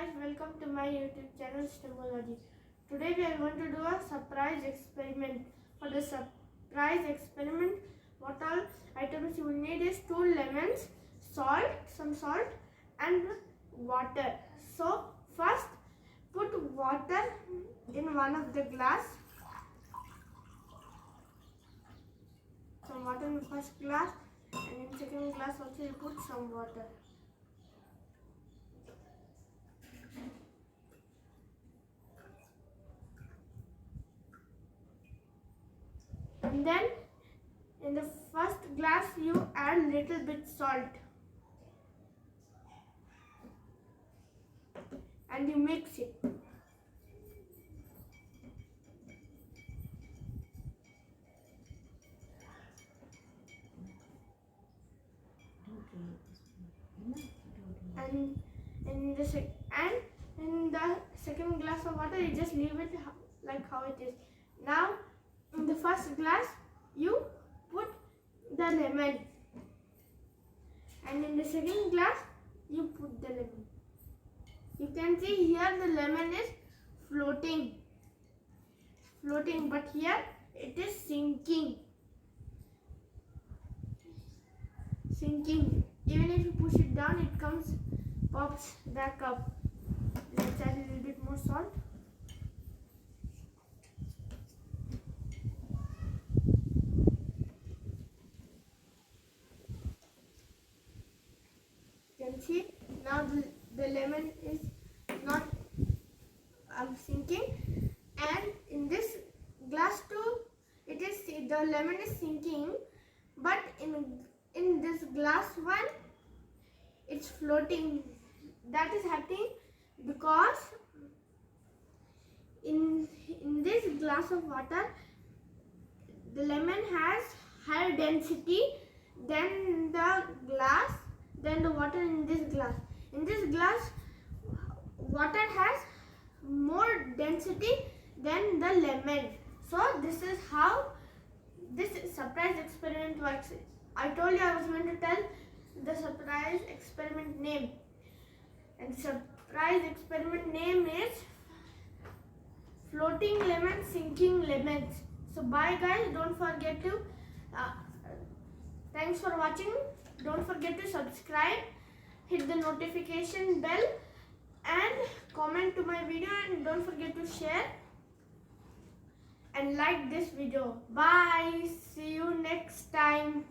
guys, welcome to my YouTube channel STEAMElogy. Today we are going to do a surprise experiment. For the surprise experiment, what all items you will need is 2 lemons, some salt and water. So first put water in one of the glass. Some water in the first glass, and in second glass also you put some water. And then in the first glass you add little bit salt and you mix it. And in the second glass of water you just leave it like how it is. Now in the first glass you put the lemon, and in the second glass you put the lemon. You can see here the lemon is floating, but here it is sinking. Even if you push it down, it pops back up. Let's add a little bit more salt. You can see now the lemon is not sinking, and in this glass too the lemon is sinking, but in this glass one it's floating. That is happening because in this glass of water the lemon has higher density than the water in this glass. In this glass water has more density than the lemon. So this is how this surprise experiment works. I told you I was going to tell the surprise experiment name, and the surprise experiment name is floating lemon, sinking lemons. So bye guys, don't forget to thanks for watching. Don't forget to subscribe, hit the notification bell and comment to my video, and don't forget to share and like this video. Bye, see you next time.